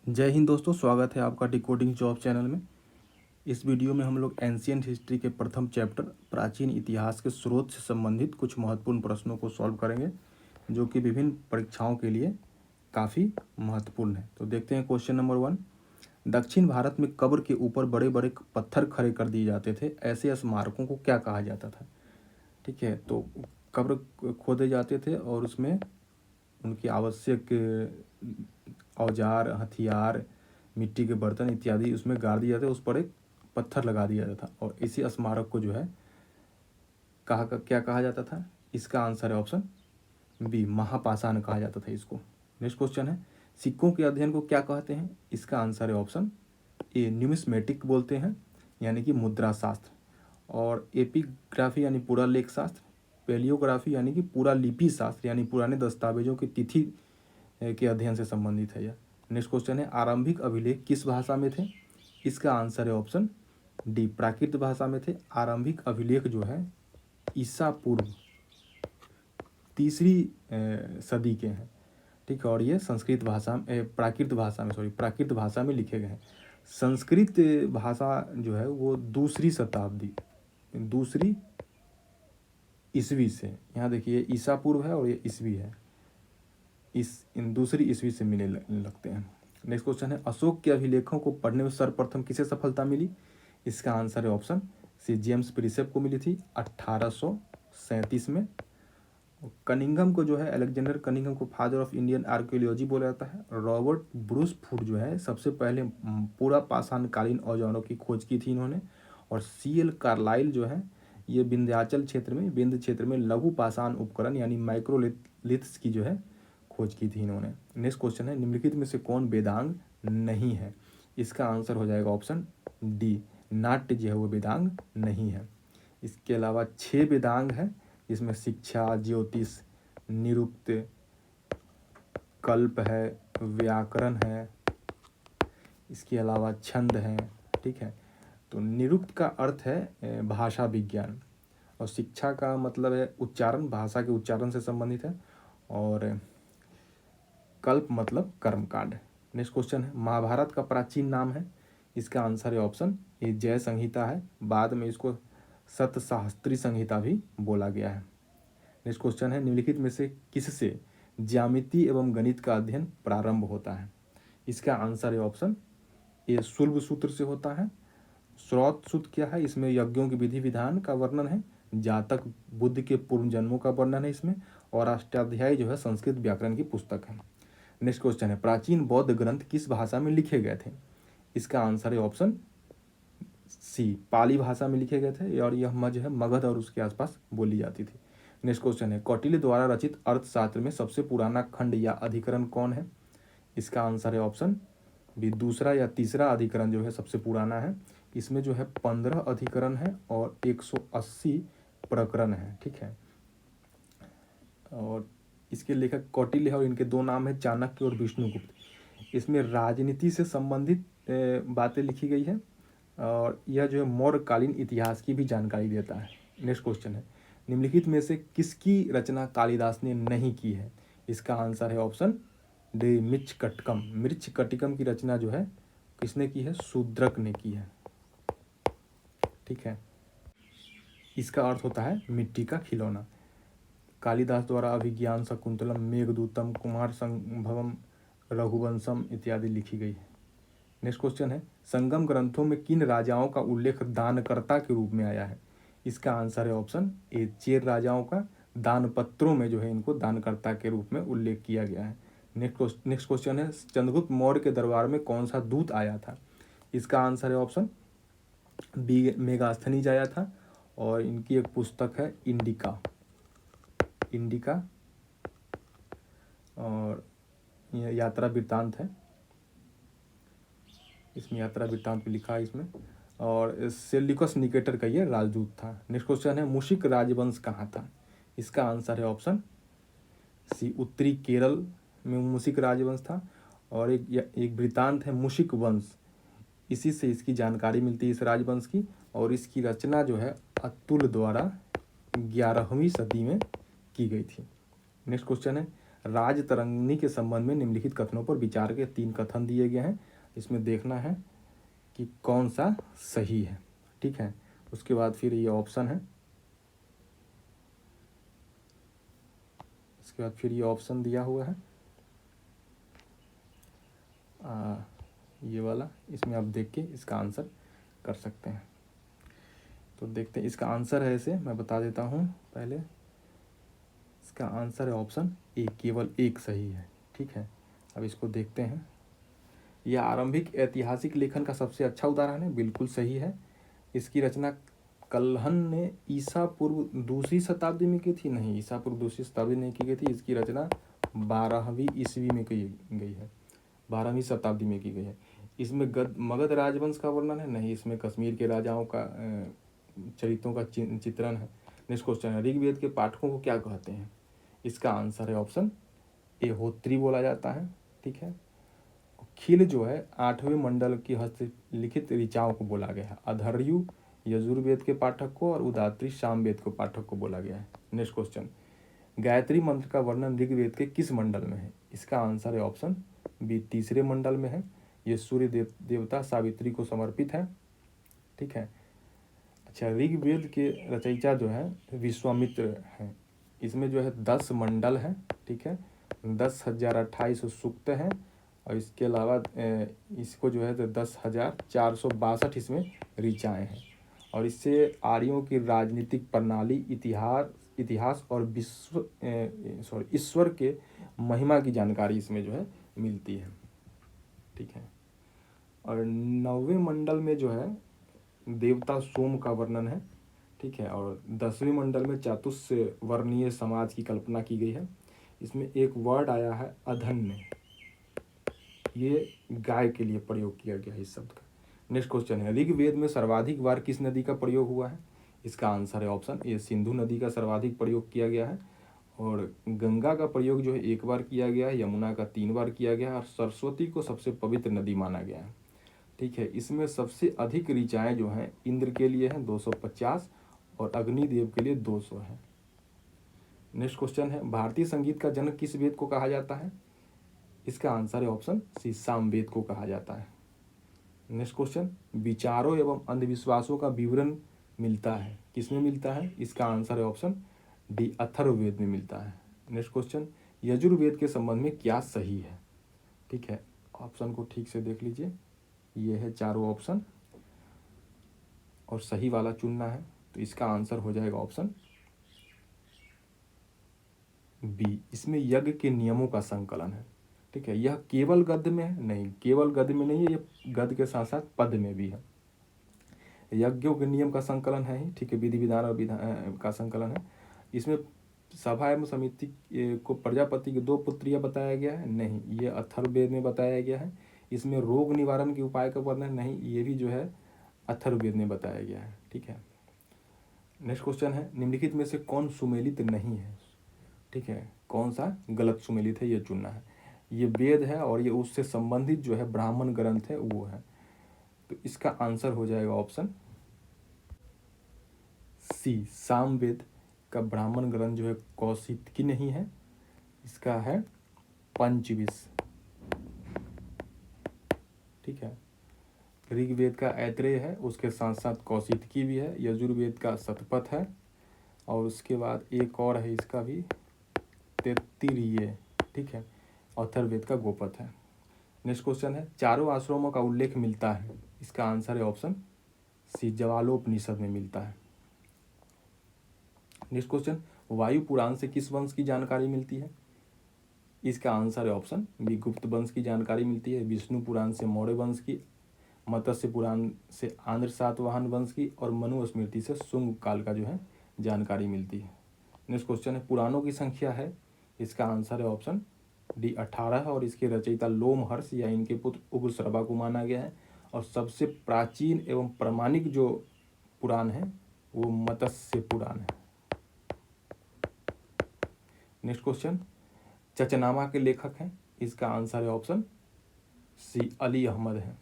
जय हिंद दोस्तों, स्वागत है आपका डिकोडिंग जॉब चैनल में। इस वीडियो में हम लोग एंशियंट हिस्ट्री के प्रथम चैप्टर प्राचीन इतिहास के स्रोत से संबंधित कुछ महत्वपूर्ण प्रश्नों को सॉल्व करेंगे, जो कि विभिन्न परीक्षाओं के लिए काफ़ी महत्वपूर्ण है। तो देखते हैं क्वेश्चन नंबर 1। दक्षिण भारत में कब्र के ऊपर बड़े बड़े पत्थर खड़े कर दिए जाते थे, ऐसे स्मारकों को क्या कहा जाता था? ठीक है, तो कब्र खोदे जाते थे और उसमें उनकी आवश्यक औजार, हथियार, मिट्टी के बर्तन इत्यादि उसमें गाड़ दिए जाते, उस पर एक पत्थर लगा दिया जाता था और इसी स्मारक को जो है क्या कहा जाता था? इसका आंसर है ऑप्शन बी, महापाषाण कहा जाता था इसको। नेक्स्ट क्वेश्चन है, सिक्कों के अध्ययन को क्या कहते हैं? इसका आंसर है ऑप्शन ए, न्यूमिस्मेटिक बोलते हैं, यानी कि मुद्रा शास्त्र। और एपिग्राफी यानी पूरा लेख शास्त्र, पेलियोग्राफी यानी कि पूरा लिपि शास्त्र, यानी पुराने दस्तावेजों की तिथि के अध्ययन से संबंधित है यह। नेक्स्ट क्वेश्चन है, आरंभिक अभिलेख किस भाषा में थे? इसका आंसर है ऑप्शन डी, प्राकृत भाषा में थे। आरंभिक अभिलेख जो है ईसा पूर्व 3री सदी के हैं, ठीक है, और ये संस्कृत भाषा प्राकृत भाषा में लिखे गए हैं। संस्कृत भाषा जो है वो 2री शताब्दी 2री ईस्वी से, यहाँ देखिए ईसा पूर्व है और ये ईस्वी है, इन 2री ईस्वी से मिलने लगते हैं। नेक्स्ट क्वेश्चन है, अशोक के अभिलेखों को पढ़ने में सर्वप्रथम किसे सफलता मिली? इसका आंसर है ऑप्शन सी, जेम्स प्रिसेप को मिली थी 1837 में। कनिंघम को जो है, अलेक्जेंडर कनिंघम को फादर ऑफ इंडियन आर्कियोलॉजी बोला जाता है। रॉबर्ट ब्रूस फूड जो है सबसे पहले पूरा पाषाणकालीन औजारों की खोज की थी इन्होंने। और CL कार्लाइल जो है ये विंध्य क्षेत्र में लघु पाषाण उपकरण यानी माइक्रोलिथ्स की जो है खोज की थी इन्होंने। नेक्स्ट क्वेश्चन है, निम्नलिखित में से कौन वेदांग नहीं है? इसका आंसर हो जाएगा ऑप्शन डी, नाट्य जो है वो वेदांग नहीं है। इसके अलावा 6 वेदांग है, जिसमें शिक्षा, ज्योतिष, निरुक्त, कल्प है, व्याकरण है, इसके अलावा छंद है, ठीक है। तो निरुक्त का अर्थ है भाषा विज्ञान, और शिक्षा का मतलब है उच्चारण, भाषा के उच्चारण से संबंधित है, और कल्प मतलब कर्मकांड। नेक्स्ट क्वेश्चन है, महाभारत का प्राचीन नाम है? इसका आंसर है ऑप्शन ए, जय संहिता है। बाद में इसको सतशास्त्री संहिता भी बोला गया है। नेक्स्ट क्वेश्चन है, निम्नलिखित में से किससे ज्यामिति एवं गणित का अध्ययन प्रारंभ होता है? इसका आंसर है ऑप्शन ए, शुल्ब सूत्र से होता है। स्रोत सूत्र क्या है? इसमें यज्ञों की विधि विधान का वर्णन है, जातक बुद्ध के पूर्व जन्मों का वर्णन है इसमें, और अष्टाध्यायी जो है संस्कृत व्याकरण की पुस्तक है। नेक्स्ट क्वेश्चन है, प्राचीन बौद्ध ग्रंथ किस भाषा में लिखे गए थे? इसका आंसर है ऑप्शन सी, पाली भाषा में लिखे गए थे, और यह जो है मगध और उसके आसपास बोली जाती थी। नेक्स्ट क्वेश्चन है, कौटिल्य द्वारा रचित अर्थशास्त्र में सबसे पुराना खंड या अधिकरण कौन है? इसका आंसर है ऑप्शन बी, दूसरा या तीसरा अधिकरण जो है सबसे पुराना है। इसमें जो है 15 अधिकरण है और 180 प्रकरण है, ठीक है। और इसके लेखक कौटिल्य है और इनके 2 नाम है, चाणक्य और विष्णुगुप्त। इसमें राजनीति से संबंधित बातें लिखी गई है, और यह जो है मौर्यकालीन इतिहास की भी जानकारी देता है। नेक्स्ट क्वेश्चन है, निम्नलिखित में से किसकी रचना कालिदास ने नहीं की है? इसका आंसर है ऑप्शन डी, मृच्छकटिकम की रचना जो है किसने की है? शूद्रक ने की है, ठीक है। इसका अर्थ होता है मिट्टी का खिलौना। कालिदास द्वारा अभिज्ञान शकुंतलम, मेघदूतम, कुमार संभवम, रघुवंशम इत्यादि लिखी गई है। नेक्स्ट क्वेश्चन है, संगम ग्रंथों में किन राजाओं का उल्लेख दानकर्ता के रूप में आया है? इसका आंसर है ऑप्शन ए, चेर राजाओं का दान पत्रों में जो है इनको दानकर्ता के रूप में उल्लेख किया गया है। नेक्स्ट क्वेश्चन है, चंद्रगुप्त मौर्य के दरबार में कौन सा दूत आया था? इसका आंसर है ऑप्शन बी, मेगास्थनीज आया था, और इनकी एक पुस्तक है इंडिका, और यह यात्रा वृत्तांत है, इसमें यात्रा वृत्तांत भी लिखा है इसमें, और सेल्यूकस निकेटर का ये राजदूत था। नेक्स्ट क्वेश्चन है, मुशिक राजवंश कहाँ था? इसका आंसर है ऑप्शन सी, उत्तरी केरल में मुशिक राजवंश था, और एक वृत्तांत है मुशिक वंश, इसी से इसकी जानकारी मिलती है इस राजवंश की, और इसकी रचना जो है अतुल द्वारा 11वीं सदी में की गई थी। नेक्स्ट क्वेश्चन है, राजतरंगिणी के संबंध में निम्नलिखित कथनों पर विचार के 3 कथन दिए गए हैं। इसमें देखना है कि कौन सा सही है। ठीक है, उसके बाद फिर ये ऑप्शन है, इसके बाद फिर ये ऑप्शन दिया हुआ है ये वाला, इसमें आप देख के इसका आंसर कर सकते हैं। तो देखते हैं इसका आंसर है, इसे मैं बता देता हूँ पहले। इसका आंसर है ऑप्शन ए, केवल एक सही है। ठीक है, अब इसको देखते हैं। यह आरंभिक ऐतिहासिक लेखन का सबसे अच्छा उदाहरण है, बिल्कुल सही है। इसकी रचना कल्हन ने ईसा पूर्व 2री शताब्दी में की थी। नहीं, ईसा पूर्व 2री शताब्दी नहीं की गई थी। इसकी रचना 12वीं ईस्वी में की गई है, 12वीं शताब्दी में की गई है। इसमें मगध राजवंश का वर्णन है। नहीं, इसमें कश्मीर के राजाओं का चरित्रों का चित्रण है। नेक्स्ट क्वेश्चन है, ऋग्वेद के पाठकों को क्या कहते हैं? इसका आंसर है ऑप्शन ए, होत्री बोला जाता है। ठीक है, खिल जो है 8वें मंडल की हस्तलिखित ऋचाओं को बोला गया है। अधर्यु यजुर्वेद के पाठक को और उदात्री सामवेद को पाठक को बोला गया है। नेक्स्ट क्वेश्चन, गायत्री मंत्र का वर्णन ऋग्वेद के किस मंडल में है? इसका आंसर है ऑप्शन बी, 3रे मंडल में है। ये सूर्य देवता सावित्री को समर्पित है। ठीक है, अच्छा, ऋग्वेद के रचयिता जो है विश्वामित्र हैं। इसमें जो है 10 मंडल हैं। ठीक है, 10,028 सूक्त हैं और इसके अलावा इसको जो है तो 10,462 इसमें ऋचाएँ हैं। और इससे आर्यों की राजनीतिक प्रणाली, इतिहास और ईश्वर के महिमा की जानकारी इसमें जो है मिलती है। ठीक है, और 9वें मंडल में जो है देवता सोम का वर्णन है। ठीक है, और 10वें मंडल में चातुर्य वर्णीय समाज की कल्पना की गई है। इसमें एक वर्ड आया है अधन्य, ये गाय के लिए प्रयोग किया गया है इस शब्द का। नेक्स्ट क्वेश्चन है, ऋग्वेद में सर्वाधिक बार किस नदी का प्रयोग हुआ है? इसका आंसर है ऑप्शन ए, सिंधु नदी का सर्वाधिक प्रयोग किया गया है। और गंगा का प्रयोग जो है 1 बार किया गया है, यमुना का 3 बार किया गया है और सरस्वती को सबसे पवित्र नदी माना गया है। ठीक है, इसमें सबसे अधिक ऋचाएँ जो हैं इंद्र के लिए हैं 250 और अग्निदेव के लिए 200 है। नेक्स्ट क्वेश्चन है, भारतीय संगीत का जनक किस वेद को कहा जाता है? इसका आंसर है ऑप्शन सी, सामवेद को कहा जाता है। नेक्स्ट क्वेश्चन, विचारों एवं अंधविश्वासों का विवरण मिलता है, किसमें मिलता है? इसका आंसर है ऑप्शन डी, अथर्ववेद में मिलता है। नेक्स्ट क्वेश्चन, यजुर्वेद के संबंध में क्या सही है? ठीक है, ऑप्शन को ठीक से देख लीजिए, ये है चारों ऑप्शन और सही वाला चुनना है। तो इसका आंसर हो जाएगा ऑप्शन बी, इसमें यज्ञ के नियमों का संकलन है। ठीक है, यह केवल गद्य में है? नहीं, केवल गद्य में नहीं है, ये गद्य के साथ साथ पद में भी है। यज्ञों के नियम का संकलन है ही। ठीक है, विधि विधान और विधान का संकलन है। इसमें सभा एवं समिति को प्रजापति के 2 पुत्रियां बताया गया है। नहीं, ये अथर्ववेद में बताया गया है। इसमें रोग निवारण के उपाय का वर्णन नहीं, ये भी जो है अथर्ववेद में बताया गया है। ठीक है, नेक्स्ट क्वेश्चन है, निम्नलिखित में से कौन सुमेलित नहीं है? ठीक है, कौन सा गलत सुमेलित है ये चुनना है। ये वेद है और ये उससे संबंधित जो है ब्राह्मण ग्रंथ है वो है। तो इसका आंसर हो जाएगा ऑप्शन सी, सामवेद का ब्राह्मण ग्रंथ जो है कौशिकी नहीं है, इसका है पंचविश। ठीक है, ऋग्वेद का ऐत्रेय है, उसके साथ साथ कौशिकी भी है। यजुर्वेद का शतपथ है और उसके बाद एक और है, इसका भी तैत्तिरीय। ठीक है, अथर्ववेद का गोपथ है। नेक्स्ट क्वेश्चन है, चारों आश्रमों का उल्लेख मिलता है? इसका आंसर है ऑप्शन सी, ज्वालोपनिषद में मिलता है। नेक्स्ट क्वेश्चन, वायु पुराण से किस वंश की जानकारी मिलती है? इसका आंसर है ऑप्शन बी, गुप्त वंश की जानकारी मिलती है। विष्णु पुराण से मौर्य वंश की, मत्स्य पुराण से आंध्र सातवाहन वंश की और मनुस्मृति से शुंग काल का जो है जानकारी मिलती है। नेक्स्ट क्वेश्चन है, पुराणों की संख्या है? इसका आंसर है ऑप्शन डी, 18 है और इसके रचयिता लोमहर्ष या इनके पुत्र उग्रश्रवा को माना गया है। और सबसे प्राचीन एवं प्रामाणिक जो पुराण है वो मत्स्य पुराण है। नेक्स्ट क्वेश्चन, चचनामा के लेखक हैं? इसका आंसर है ऑप्शन सी, अली अहमद है।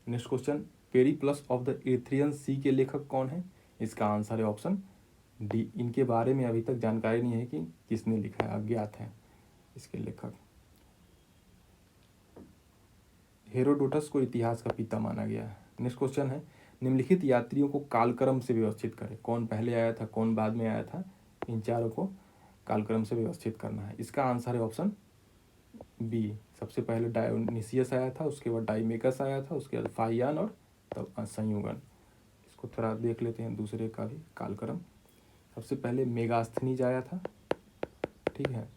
Next question, Periplus of the Erythraean Sea के लेखक कौन है? इसका आंसर है ऑप्शन डी, इनके बारे में अभी तक जानकारी नहीं है कि किसने लिखा है, अज्ञात है। इसके लेखक। हेरोडोटस को इतिहास का पिता माना गया है। नेक्स्ट क्वेश्चन है, निम्नलिखित यात्रियों को कालक्रम से व्यवस्थित करें। कौन पहले आया था, कौन बाद में आया था, इन चारों को कालक्रम से व्यवस्थित करना है। इसका आंसर है ऑप्शन बी। सबसे पहले डायोनिसियस आया था, उसके बाद डाइमेकस आया था, उसके बाद फाहियान और तब संयुगन। इसको थोड़ा देख लेते हैं दूसरे का भी कालक्रम। सबसे पहले मेगास्थनीज आया था, ठीक है,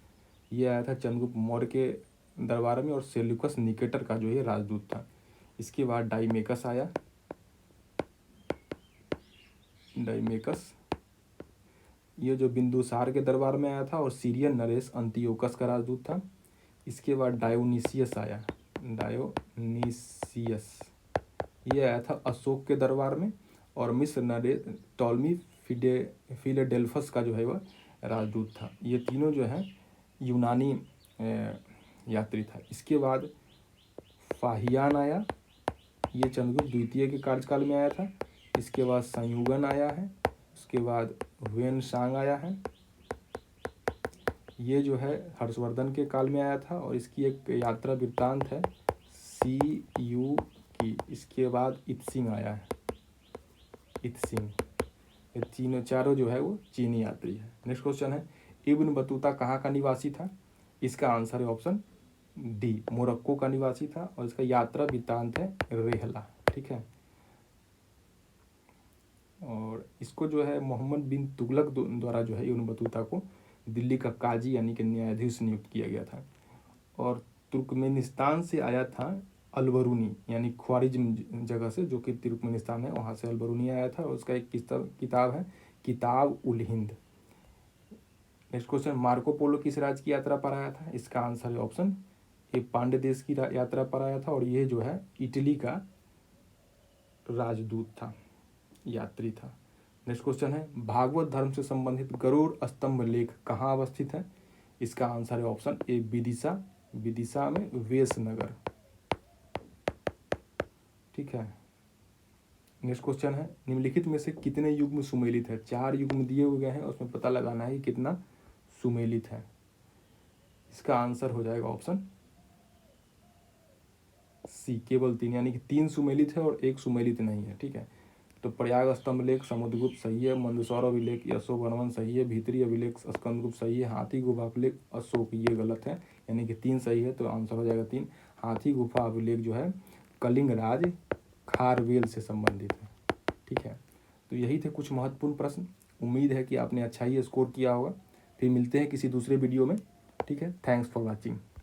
ये आया था चंद्रगुप्त मौर्य के दरबार में और सेल्यूकस निकेटर का जो है राजदूत था। इसके बाद डाइमेकस आया, डाइमेकस ये जो बिंदुसार के दरबार में आया था और सीरियन नरेश अंतियोकस का राजदूत था। इसके बाद डायोनिसियस आया, डायोनिसियस ये आया था अशोक के दरबार में और मिस्र नरेश टॉलमी फिलेडेल्फस का जो है वह राजदूत था। ये तीनों जो है यूनानी यात्री था। इसके बाद फाहियान आया, ये चंद्रगुप्त द्वितीय के कार्यकाल में आया था। इसके बाद संयुगन आया है, उसके बाद हुएनसांग आया है, ये जो है हर्षवर्धन के काल में आया था और इसकी एक यात्रा वृत्तांत है CU की। इसके बाद इत्सिंग आया है, इत्सिंग। ये तीनों चारों जो है वो चीनी यात्री है। नेक्स्ट क्वेश्चन है, इब्न बतूता कहाँ का निवासी था। इसका आंसर है ऑप्शन डी, मोरक्को का निवासी था और इसका यात्रा वृत्तांत है रेहला, ठीक है। और इसको जो है मोहम्मद बिन तुगलक द्वारा जो है इब्न बतूता को दिल्ली का काजी यानी कि न्यायाधीश नियुक्त किया गया था। और तुर्कमेनिस्तान से आया था अलबरूनी, यानी ख्वारिज्म जगह से, जो कि तुर्कमेनिस्तान है, वहाँ से अलबरूनी आया था और उसका एक किताब है Kitab ul Hind. Next question, Marco Polo किस राज्य की यात्रा पर आया था। इसका आंसर है ऑप्शन ए, पांड्य देश की यात्रा पर आया था और ये जो है इटली का राजदूत था, यात्री था। नेक्स्ट क्वेश्चन है, भागवत धर्म से संबंधित गरुड़ स्तंभ लेख कहाँ अवस्थित है। इसका आंसर है ऑप्शन ए, विदिशा, विदिशा में वेसनगर, ठीक है। नेक्स्ट क्वेश्चन है, निम्नलिखित में से कितने युग्म सुमेलित है। 4 युग्म दिए हुए हैं, उसमें पता लगाना है कि कितना सुमेलित है। इसका आंसर हो जाएगा ऑप्शन सी, केवल 3, यानी कि 3 सुमेलित है और 1 सुमेलित नहीं है, ठीक है। तो प्रयाग स्तंभ लेख समुद्रगुप्त सही है, मंदसौर अभिलेख यशोवर्मन सही है, भीतरी अभिलेख स्कंदगुप्त सही है, हाथी गुफा अभिलेख अशोक ये गलत है, यानी कि 3 सही है, तो आंसर हो जाएगा 3। हाथी गुफा अभिलेख जो है कलिंग राज खारवेल से संबंधित है, ठीक है। तो यही थे कुछ महत्वपूर्ण प्रश्न। उम्मीद है कि आपने अच्छा ही स्कोर किया होगा। फिर मिलते हैं किसी दूसरे वीडियो में, ठीक है। Thanks for watching.